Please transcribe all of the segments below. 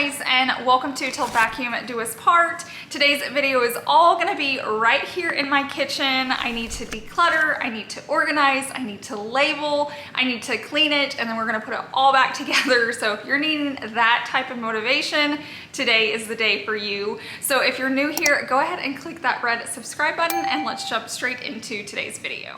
guys, and welcome to Till Vacuum Do Us Part. Today's video is all gonna be right here in my kitchen. I need to declutter, I need to organize, I need to label, I need to clean it, and then we're gonna put it all back together. So if you're needing that type of motivation, today is the day for you. So if you're new here, go ahead and click that red subscribe button and let's jump straight into today's video.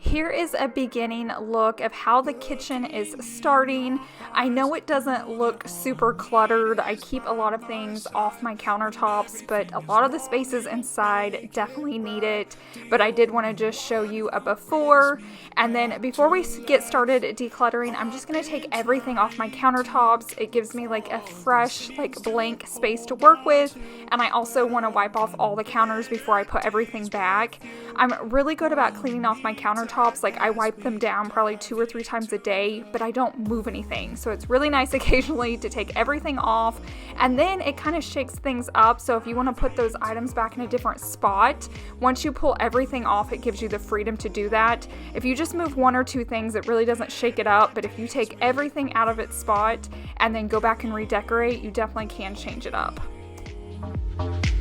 Here is a beginning look of how the kitchen is starting. I know it doesn't look super cluttered. I keep a lot of things off my countertops, but a lot of the spaces inside definitely need it. But I did want to just show you a before. And then before we get started decluttering, I'm just going to take everything off my countertops. It gives me like a fresh, like blank space to work with. And I also want to wipe off all the counters before I put everything back. I'm really good about cleaning off my countertops. Like I wipe them down probably 2 or 3 times a day, but I don't move anything. So it's really nice occasionally to take everything off, and then it kind of shakes things up. So if you want to put those items back in a different spot, once you pull everything off, it gives you the freedom to do that. If you just move 1 or 2 things, it really doesn't shake it up. But if you take everything out of its spot and then go back and redecorate, you definitely can change it up.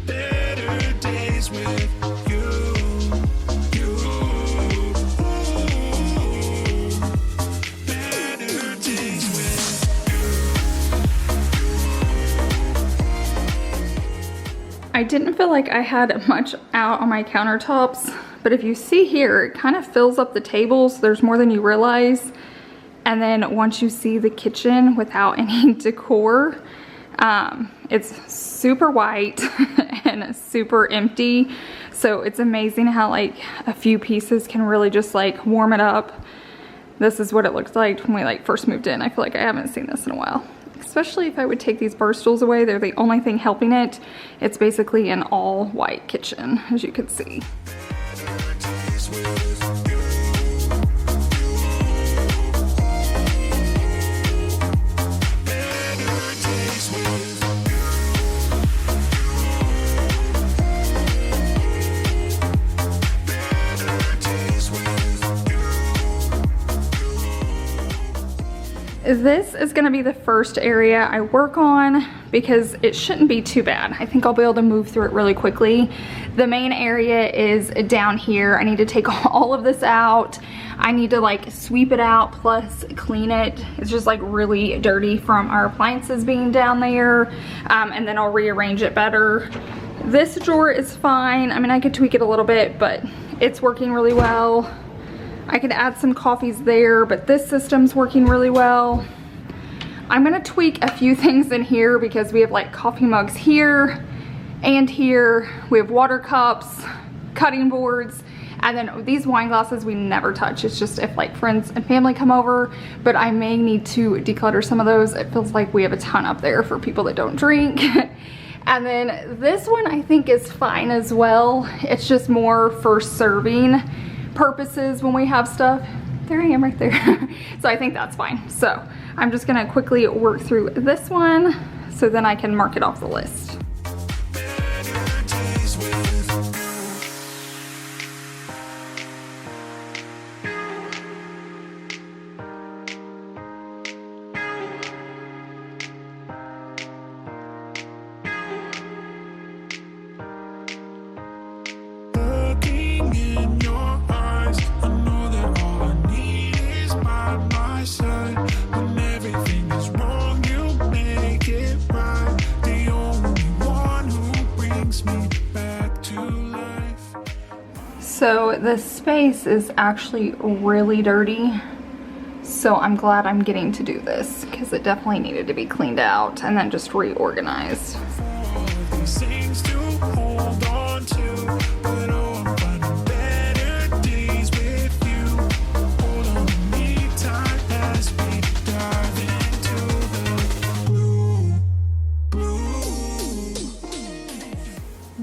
Better days with you. I didn't feel like I had much out on my countertops, but if you see here, it kind of fills up the tables. There's more than you realize. And then once you see the kitchen without any decor, it's super white and super empty. So it's amazing how like a few pieces can really just like warm it up. This is what it looked like when we like first moved in. I feel like I haven't seen this in a while. Especially if I would take these bar stools away, they're the only thing helping it. It's basically an all white kitchen, as you can see. This is gonna be the first area I work on because it shouldn't be too bad. I think I'll be able to move through it really quickly. The main area is down here. I need to take all of this out. I need to like sweep it out plus clean it. It's just like really dirty from our appliances being down there. And then I'll rearrange it better. This drawer is fine. I mean, I could tweak it a little bit, but it's working really well. I could add some coffees there, but this system's working really well. I'm gonna tweak a few things in here because we have like coffee mugs here and here. We have water cups, cutting boards, and then these wine glasses we never touch. It's just if like friends and family come over, but I may need to declutter some of those. It feels like we have a ton up there for people that don't drink. And then this one I think is fine as well. It's just more for serving purposes when we have stuff. There I am right there. So I think that's fine. So I'm just gonna quickly work through this one so then I can mark it off the list. So the space is actually really dirty. So I'm glad I'm getting to do this because it definitely needed to be cleaned out and then just reorganized.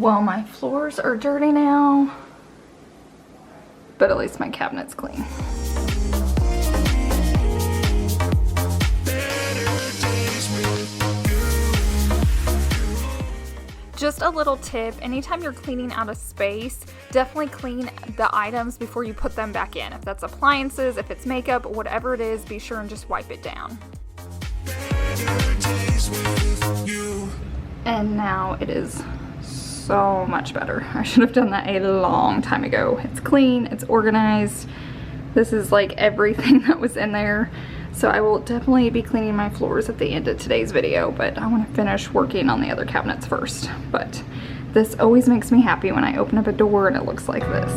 Well, my floors are dirty now, but at least my cabinet's clean. Just a little tip, anytime you're cleaning out a space, definitely clean the items before you put them back in. If that's appliances, if it's makeup, whatever it is, be sure and just wipe it down. And now it is so much better. I should have done that a long time ago. It's clean, it's organized. This is like everything that was in there. So I will definitely be cleaning my floors at the end of today's video, but I want to finish working on the other cabinets first. But this always makes me happy when I open up a door and it looks like this.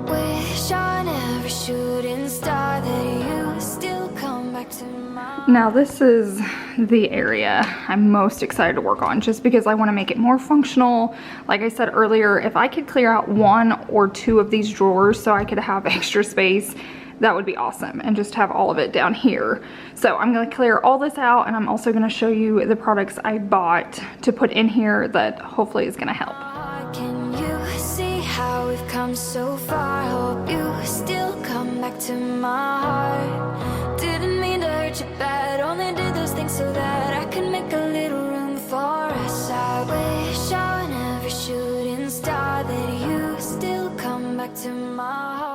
Wish on every shooting star that you still come back to my... Now this is the area I'm most excited to work on, just because I want to make it more functional. Like I said earlier, if I could clear out 1 or 2 of these drawers so I could have extra space, that would be awesome, and just have all of it down here. So I'm going to clear all this out, and I'm also going to show you the products I bought to put in here that hopefully is going to help. Can you see how we've come so far? Hope you still come back to my heart. Didn't mean to hurt you bad, only did those things so that I could make a little room for us. I wish on every shooting star that you still come back to my heart.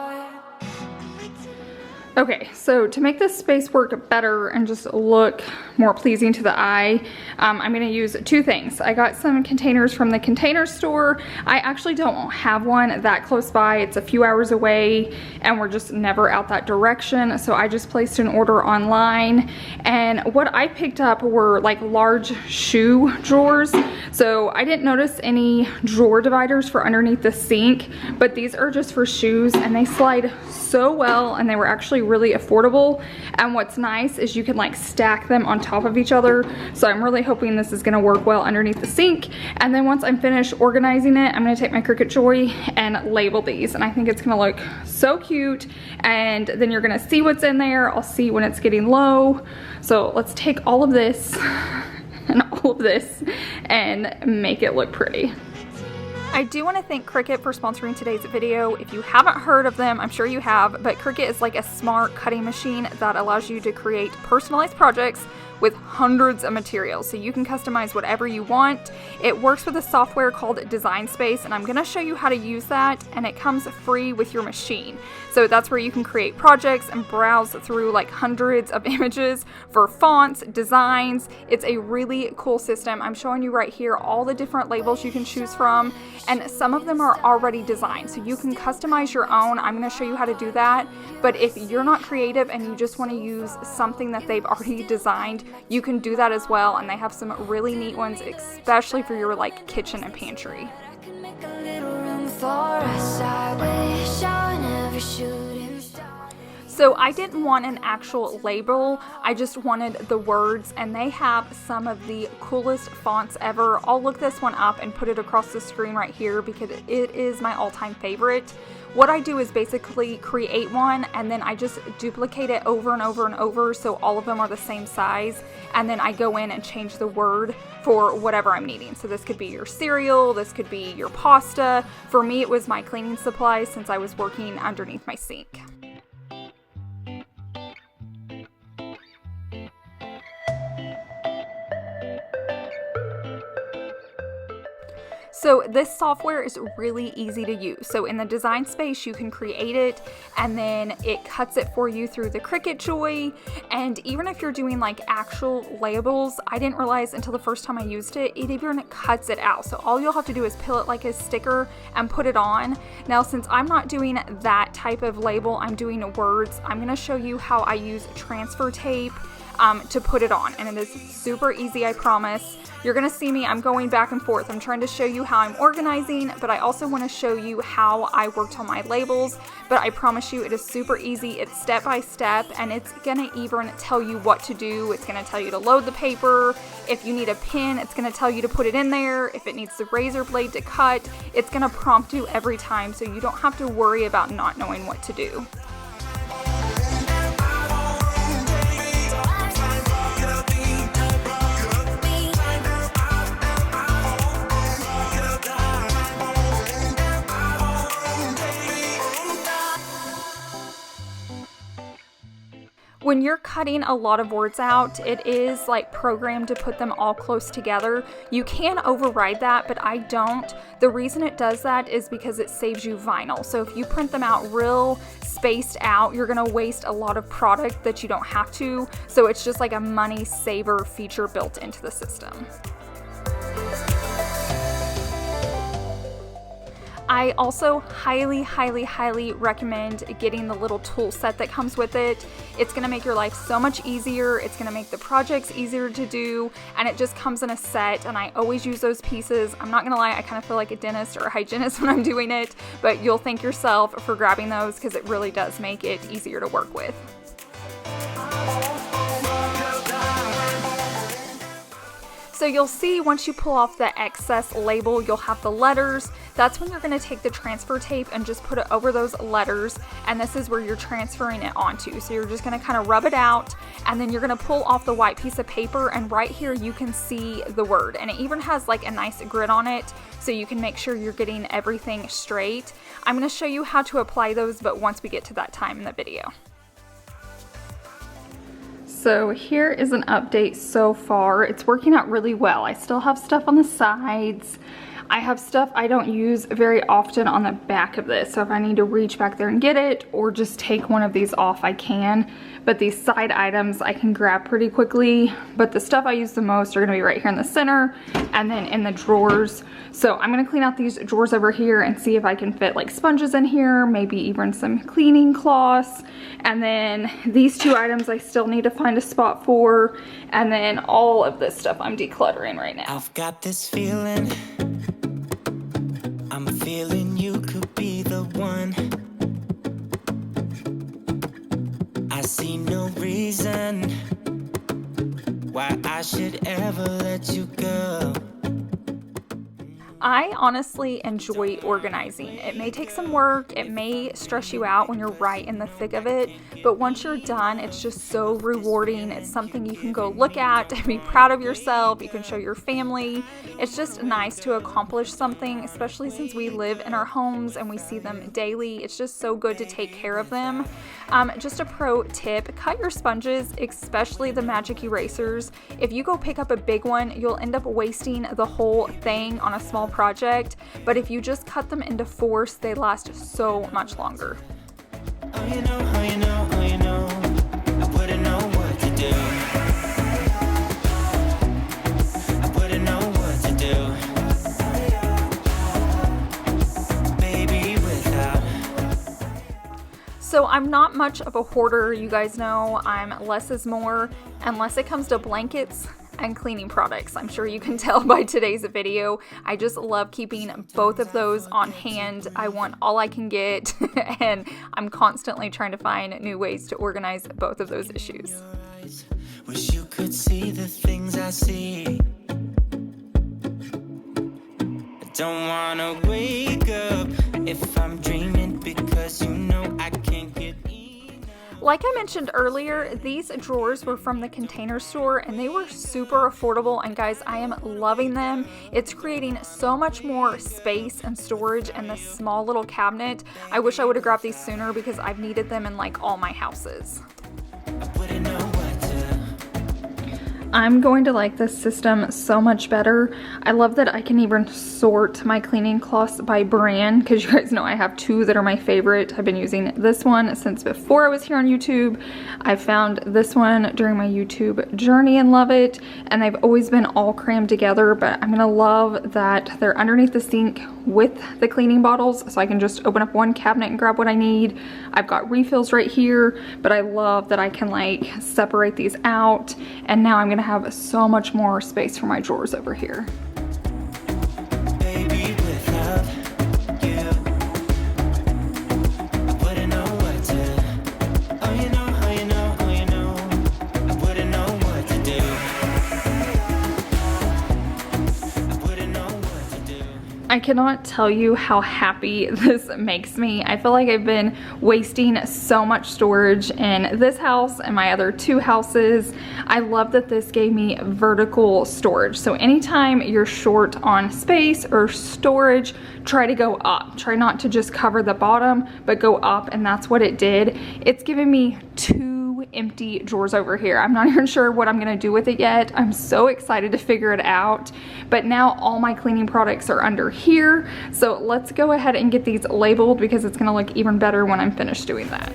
Okay, so to make this space work better and just look more pleasing to the eye, I'm going to use 2 things. I got some containers from the Container Store. I actually don't have one that close by. It's a few hours away and we're just never out that direction. So I just placed an order online, and what I picked up were like large shoe drawers. So I didn't notice any drawer dividers for underneath the sink, but these are just for shoes, and they slide so well, and they were actually really affordable. And what's nice is you can like stack them on top of each other. So I'm really hoping this is gonna work well underneath the sink. And then once I'm finished organizing it, I'm gonna take my Cricut Joy and label these. And I think it's gonna look so cute. And then you're gonna see what's in there. I'll see when it's getting low. So let's take all of this and all of this and make it look pretty. I do want to thank Cricut for sponsoring today's video. If you haven't heard of them, I'm sure you have, but Cricut is like a smart cutting machine that allows you to create personalized projects with hundreds of materials, so you can customize whatever you want. It works with a software called Design Space, and I'm going to show you how to use that, and it comes free with your machine. So that's where you can create projects and browse through like hundreds of images for fonts, designs. It's a really cool system. I'm showing you right here all the different labels you can choose from, and some of them are already designed, so you can customize your own. I'm going to show you how to do that, but if you're not creative and you just want to use something that they've already designed, you can do that as well, and they have some really neat ones, especially for your like kitchen and pantry. So I didn't want an actual label, I just wanted the words, and they have some of the coolest fonts ever. I'll look this one up and put it across the screen right here because it is my all-time favorite. What I do is basically create one, and then I just duplicate it over and over and over so all of them are the same size, and then I go in and change the word for whatever I'm needing. So this could be your cereal, this could be your pasta. For me, it was my cleaning supplies since I was working underneath my sink. So this software is really easy to use. So in the Design Space, you can create it, and then it cuts it for you through the Cricut Joy. And even if you're doing like actual labels, I didn't realize until the first time I used it, it even cuts it out. So all you'll have to do is peel it like a sticker and put it on. Now, since I'm not doing that type of label, I'm doing words, I'm gonna show you how I use transfer tape to put it on, and it is super easy, I promise. You're gonna see me, I'm going back and forth. I'm trying to show you how I'm organizing, but I also want to show you how I worked on my labels. But I promise you, it is super easy. It's step by step, and it's gonna even tell you what to do. It's gonna tell you to load the paper. If you need a pin, it's gonna tell you to put it in there. If it needs the razor blade to cut, it's gonna prompt you every time, so you don't have to worry about not knowing what to do. When you're cutting a lot of words out, it is like programmed to put them all close together. You can override that, but I don't. The reason it does that is because it saves you vinyl. So if you print them out real spaced out, you're gonna waste a lot of product that you don't have to. So it's just like a money saver feature built into the system. I also highly, highly, highly recommend getting the little tool set that comes with it. It's gonna make your life so much easier. It's gonna make the projects easier to do, and it just comes in a set, and I always use those pieces. I'm not gonna lie, I kind of feel like a dentist or a hygienist when I'm doing it, but you'll thank yourself for grabbing those because it really does make it easier to work with. So you'll see once you pull off the excess label, you'll have the letters. That's when you're gonna take the transfer tape and just put it over those letters, and this is where you're transferring it onto. So you're just gonna kind of rub it out, and then you're gonna pull off the white piece of paper, and right here you can see the word. And it even has like a nice grid on it, so you can make sure you're getting everything straight. I'm gonna show you how to apply those, but once we get to that time in the video. So here is an update so far. It's working out really well. I still have stuff on the sides. I have stuff I don't use very often on the back of this. So if I need to reach back there and get it or just take one of these off, I can. But these side items I can grab pretty quickly. But the stuff I use the most are gonna be right here in the center and then in the drawers. So I'm gonna clean out these drawers over here and see if I can fit like sponges in here, maybe even some cleaning cloths. And then these two items I still need to find a spot for. And then all of this stuff I'm decluttering right now. I've got this feeling, I'm feeling you could be the one. I see no reason why I should ever let you go. I honestly enjoy organizing. It may take some work, it may stress you out when you're right in the thick of it, but once you're done, it's just so rewarding. It's something you can go look at and be proud of yourself. You can show your family. It's just nice to accomplish something, especially since we live in our homes and we see them daily. It's just so good to take care of them. Just a pro tip, cut your sponges, especially the magic erasers. If you go pick up a big one, you'll end up wasting the whole thing on a small project, but if you just cut them into fourths, they last so much longer. Oh, you know, oh, you know, oh, you know, I wouldn't know what to do. I wouldn't know what to do. Baby, without. So I'm not much of a hoarder, you guys know. I'm less is more, unless it comes to blankets and cleaning products. I'm sure you can tell by today's video. I just love keeping both of those on hand. I want all I can get, and I'm constantly trying to find new ways to organize both of those issues. Wish you could see the things I see. I don't wanna wake up if I'm dreaming, because you know I can't get enough. Like I mentioned earlier, these drawers were from the Container Store and they were super affordable, and guys, I am loving them. It's creating so much more space and storage in this small little cabinet. I wish I would have grabbed these sooner because I've needed them in like all my houses. I wouldn't know what to. I'm going to like this system so much better. I love that I can even sort my cleaning cloths by brand, because you guys know I have two that are my favorite. I've been using this one since before I was here on YouTube. I found this one during my YouTube journey and love it, and they've always been all crammed together, but I'm gonna love that they're underneath the sink with the cleaning bottles, so I can just open up one cabinet and grab what I need. I've got refills right here, but I love that I can like separate these out, and now I'm gonna have so much more space for my drawers over here. Baby, without you, I wouldn't know what to. Oh, you know, oh, you know, oh, you know, I wouldn't know what to do. I wouldn't know what to do. I cannot tell you how happy this makes me. I feel like I've been wasting so much storage in this house and my other two houses. I love that this gave me vertical storage. So anytime you're short on space or storage, try to go up. Try not to just cover the bottom, but go up, and that's what it did. It's given me 2 empty drawers over here. I'm not even sure what I'm gonna do with it yet. I'm so excited to figure it out. But now all my cleaning products are under here. So let's go ahead and get these labeled because it's gonna look even better when I'm finished doing that.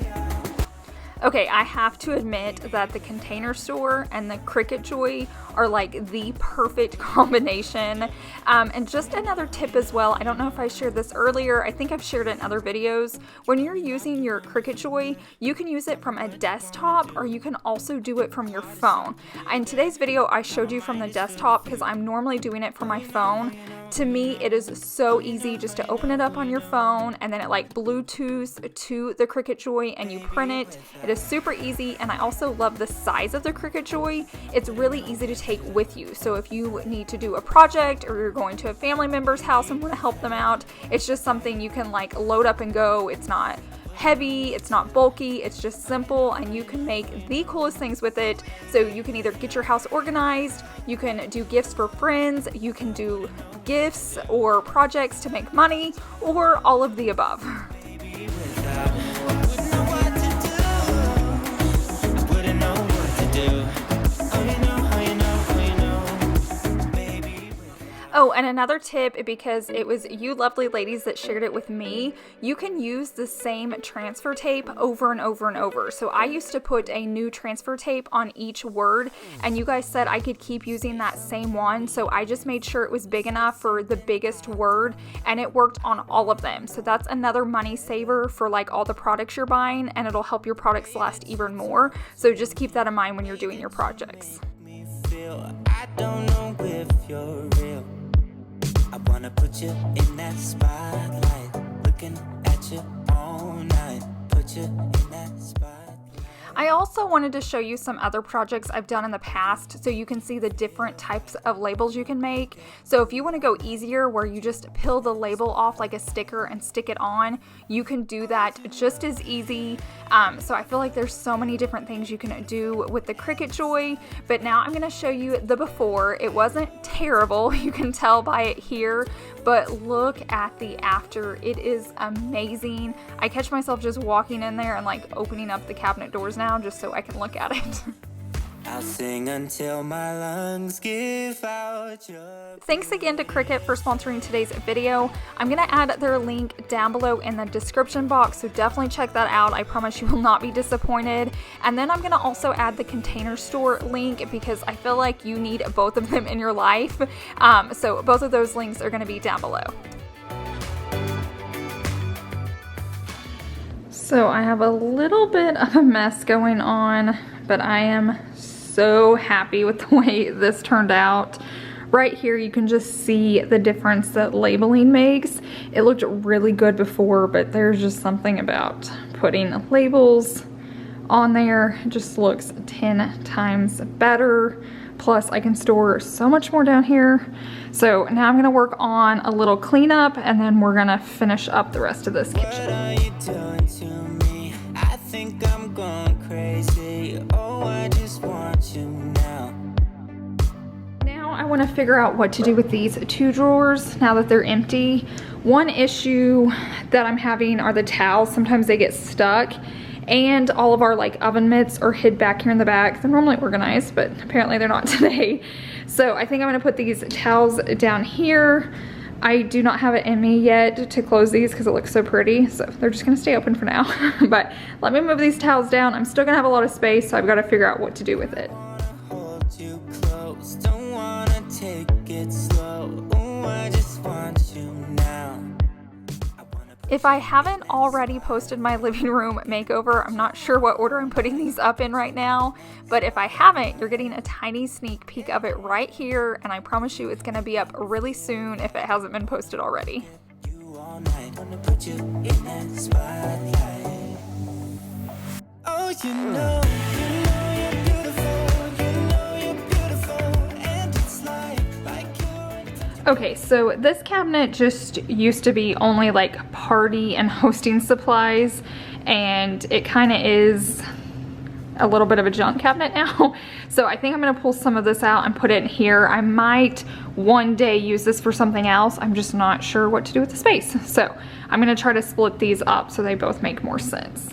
Okay, I have to admit that the Container Store and the Cricut Joy are like the perfect combination. And just another tip as well, I don't know if I shared this earlier, I think I've shared it in other videos. When you're using your Cricut Joy, you can use it from a desktop or you can also do it from your phone. In today's video, I showed you from the desktop because I'm normally doing it from my phone. To me, it is so easy just to open it up on your phone and then it like Bluetooths to the Cricut Joy and you print it. It is super easy, and I also love the size of the Cricut Joy. It's really easy to take with you. So if you need to do a project or you're going to a family member's house and want to help them out, it's just something you can like load up and go. It's not heavy, it's not bulky, it's just simple, and you can make the coolest things with it. So you can either get your house organized, you can do gifts for friends, you can do gifts or projects to make money, or all of the above. Oh, and another tip, because it was you lovely ladies that shared it with me, you can use the same transfer tape over and over and over. So I used to put a new transfer tape on each word, and you guys said I could keep using that same one. So I just made sure it was big enough for the biggest word, and it worked on all of them. So that's another money saver for like all the products you're buying, and it'll help your products last even more. So just keep that in mind when you're doing your projects. I don't know if you're real. I wanna put you in that spotlight, looking at you all night, put you in that spotlight. I also wanted to show you some other projects I've done in the past so you can see the different types of labels you can make. So if you want to go easier where you just peel the label off like a sticker and stick it on, you can do that just as easy. So I feel like there's so many different things you can do with the Cricut Joy, but now I'm going to show you the before. It wasn't terrible, you can tell by it here, but look at the after. It is amazing. I catch myself just walking in there and like opening up the cabinet doors now just so I can look at it. I'll sing until my lungs give out your... Thanks again to Cricut for sponsoring today's video. I'm going to add their link down below in the description box, so definitely check that out. I promise you will not be disappointed. And then I'm going to also add the Container Store link because I feel like you need both of them in your life. So both of those links are going to be down below. So I have a little bit of a mess going on, but I am so happy with the way this turned out. Right here you can just see the difference that labeling makes. It looked really good before, but there's just something about putting labels on there. It just looks 10 times better. Plus I can store so much more down here. So now I'm gonna work on a little cleanup and then we're gonna finish up the rest of this kitchen. What are you doing to me? I think I'm going crazy. Oh, I just want you now. Now I want to figure out what to do with these two drawers now that they're empty. One issue that I'm having are the towels. Sometimes they get stuck, and all of our like oven mitts are hid back here in the back. They're normally organized, but apparently they're not today. So I think I'm going to put these towels down here. I do not have it in me yet to close these because it looks so pretty, so they're just going to stay open for now. But let me move these towels down. I'm still going to have a lot of space, so I've got to figure out what to do with it. Hold you close, don't wanna take it slow. Oh, I just want you now. If I haven't already posted my living room makeover, I'm not sure what order I'm putting these up in right now, but if I haven't, you're getting a tiny sneak peek of it right here, and I promise you it's going to be up really soon if it hasn't been posted already. You all night, wanna put you in that spotlight. Oh, you know you're beautiful, you're beautiful, and it's like Okay, so this cabinet just used to be only like party and hosting supplies, and it kind of is a little bit of a junk cabinet now. So I think I'm gonna pull some of this out and put it in here. I might one day use this for something else. I'm just not sure what to do with the space. So I'm gonna try to split these up so they both make more sense.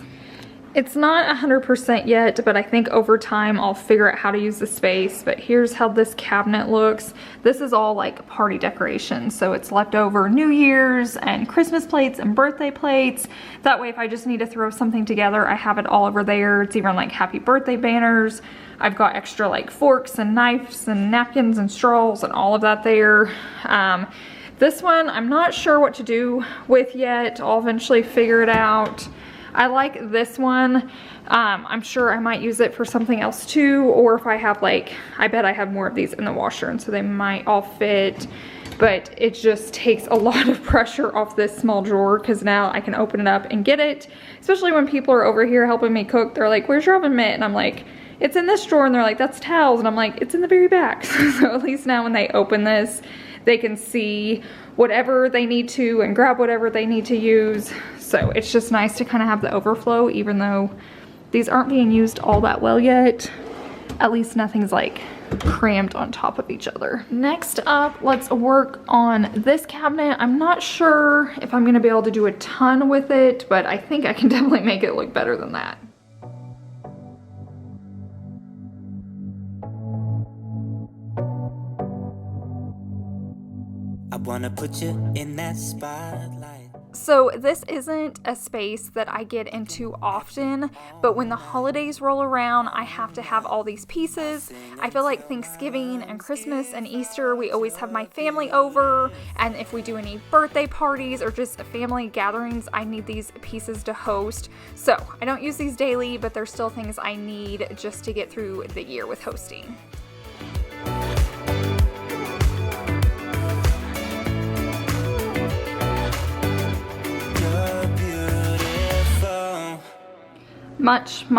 It's not 100% yet, but I think over time I'll figure out how to use the space. But here's how this cabinet looks. This is all like party decorations. So it's leftover New Year's and Christmas plates and birthday plates. That way if I just need to throw something together, I have it all over there. It's even like happy birthday banners. I've got extra like forks and knives and napkins and straws and all of that there. This one, I'm not sure what to do with yet. I'll eventually figure it out. I like this one. I'm sure I might use it for something else too, or if I have like, I bet I have more of these in the washer, and so they might all fit, but it just takes a lot of pressure off this small drawer because now I can open it up and get it, especially when people are over here helping me cook. They're like, where's your oven mitt? And I'm like, it's in this drawer, and they're like, that's towels, and I'm like, it's in the very back. So at least now when they open this, they can see whatever they need to and grab whatever they need to use. So it's just nice to kind of have the overflow, even though these aren't being used all that well yet. At least nothing's like crammed on top of each other. Next up, let's work on this cabinet. I'm not sure if I'm gonna be able to do a ton with it, but I think I can definitely make it look better than that. I wanna put you in that spotlight. So this isn't a space that I get into often, but when the holidays roll around, I have to have all these pieces. I feel like Thanksgiving and Christmas and Easter, we always have my family over, and if we do any birthday parties or just family gatherings, I need these pieces to host. So I don't use these daily, but they're still things I need just to get through the year with hosting. Much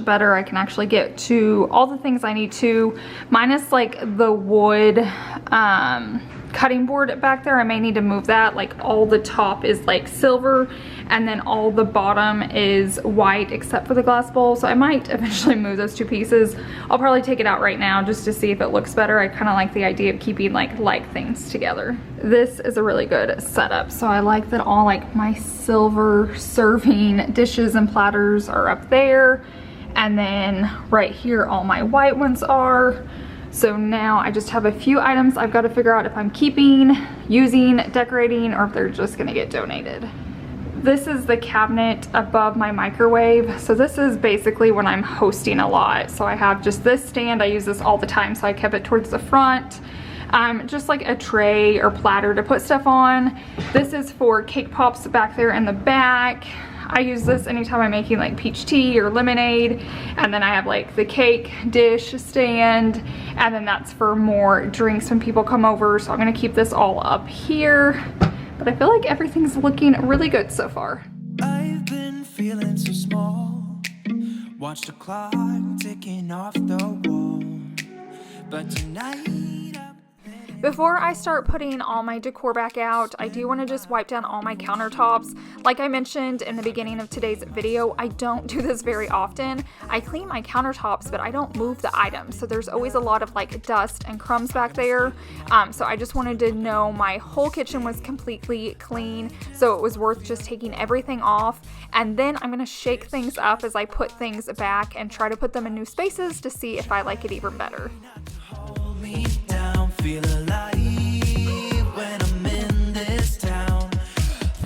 better. I can actually get to all the things I need to, minus like the wood cutting board back there. I may need to move that. Like all the top is like silver and then all the bottom is white except for the glass bowl, so I might eventually move those two pieces. I'll probably take it out right now just to see if it looks better. I kind of like the idea of keeping like things together. This is a really good setup, so I like that all like my silver serving dishes and platters are up there, and then right here all my white ones are. So now I just have a few items I've got to figure out if I'm keeping, using, decorating, or if they're just gonna get donated. This is the cabinet above my microwave. So this is basically when I'm hosting a lot. So I have just this stand. I use this all the time, so I kept it towards the front. Just like a tray or platter to put stuff on. This is for cake pops back there in the back. I use this anytime I'm making like peach tea or lemonade. And then I have like the cake dish stand, and then that's for more drinks when people come over. So I'm gonna keep this all up here. But I feel like everything's looking really good so far. I've been feeling so small. Watch the clock ticking off the wall. But tonight Before I start putting all my decor back out, I do want to just wipe down all my countertops. Like I mentioned in the beginning of today's video, I don't do this very often. I clean my countertops, but I don't move the items. So there's always a lot of like dust and crumbs back there. So I just wanted to know my whole kitchen was completely clean. So it was worth just taking everything off. And then I'm going to shake things up as I put things back and try to put them in new spaces to see if I like it even better. hold me down, feel alive when I'm in this town.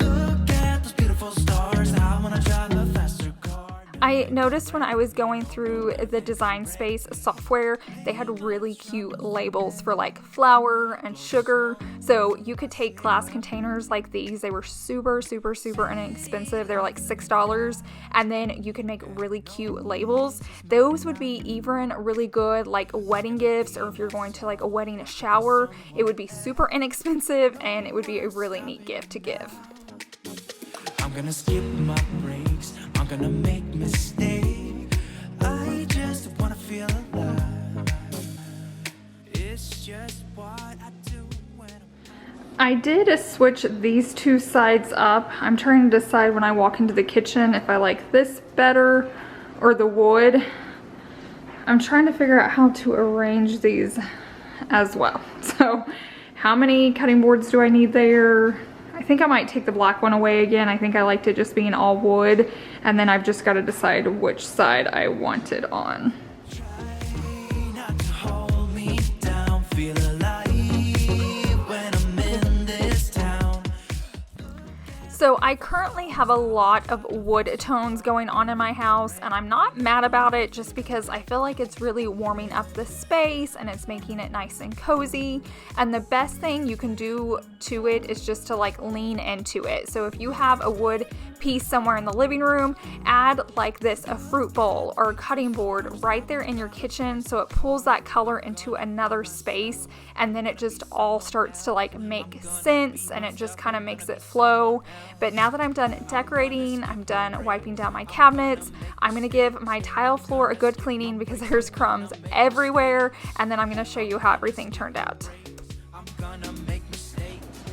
Look at those beautiful stars. I wanna drive a faster car. I noticed when I was going through the Design Space software, they had really cute labels for like flour and sugar. So you could take glass containers like these. They were super inexpensive. They were like $6. And then you could make really cute labels. Those would be even really good like wedding gifts, or if you're going to like a wedding, a shower, it would be super inexpensive and it would be a really neat gift to give. I'm gonna skip my breaks. I'm gonna make mistakes. I just wanna feel alive. It's just what I do when I did switch these two sides up. I'm trying to decide when I walk into the kitchen if I like this better or the wood. I'm trying to figure out how to arrange these as well. So how many cutting boards do I need there? I think I might take the black one away again. I think I liked it just being all wood, and then I've just got to decide which side I want it on. Not to hold me down, feel alive when I'm in this town. So I currently have a lot of wood tones going on in my house, and I'm not mad about it just because I feel like it's really warming up the space and it's making it nice and cozy. And the best thing you can do to it is just to like lean into it. So if you have a wood piece somewhere in the living room, add like this, a fruit bowl or a cutting board right there in your kitchen, so it pulls that color into another space, and then it just all starts to like make sense and it just kind of makes it flow. But now that I'm done decorating, I'm done wiping down my cabinets, I'm gonna give my tile floor a good cleaning because there's crumbs everywhere, and then I'm gonna show you how everything turned out.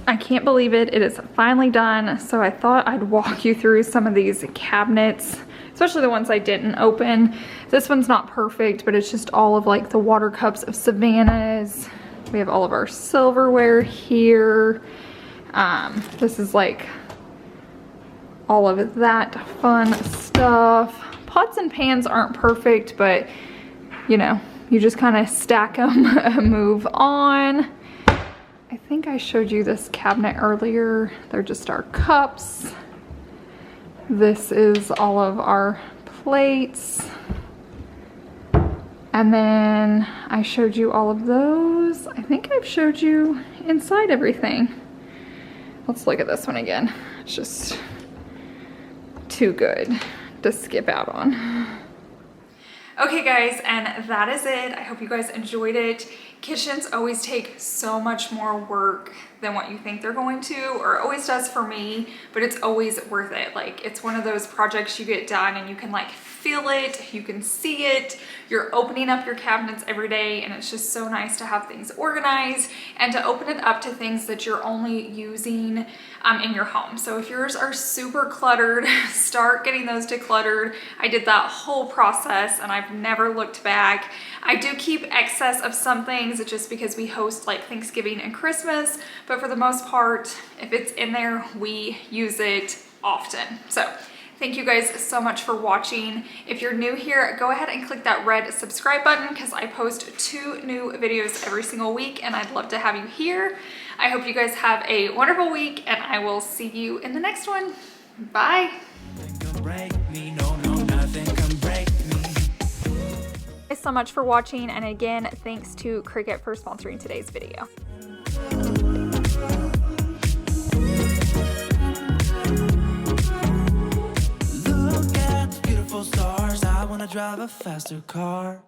I can't believe it, it is finally done. So I thought I'd walk you through some of these cabinets, especially the ones I didn't open. This one's not perfect, but it's just all of like the water cups of Savannah's. We have all of our silverware here. This is like all of that fun stuff. Pots and pans aren't perfect, but you know, you just kind of stack them, move on. I think I showed you this cabinet earlier. They're just our cups. This is all of our plates. And then I showed you all of those. I think I've showed you inside everything. Let's look at this one again. It's just too good to skip out on. Okay guys, and that is it. I hope you guys enjoyed it. Kitchens always take so much more work than what you think they're going to, or it always does for me, but it's always worth it. Like, it's one of those projects you get done and you can like feel it, you can see it, you're opening up your cabinets every day, and it's just so nice to have things organized and to open it up to things that you're only using in your home. So if yours are super cluttered, start getting those decluttered. I did that whole process and I've never looked back. I do keep excess of some things just because we host like Thanksgiving and Christmas, but for the most part, if it's in there, we use it often. So thank you guys so much for watching. If you're new here, go ahead and click that red subscribe button because I post 2 new videos every single week and I'd love to have you here. I hope you guys have a wonderful week and I will see you in the next one. Bye. Thanks so much for watching, and again, thanks to Cricut for sponsoring today's video. Look at the beautiful stars, I wanna drive a faster car.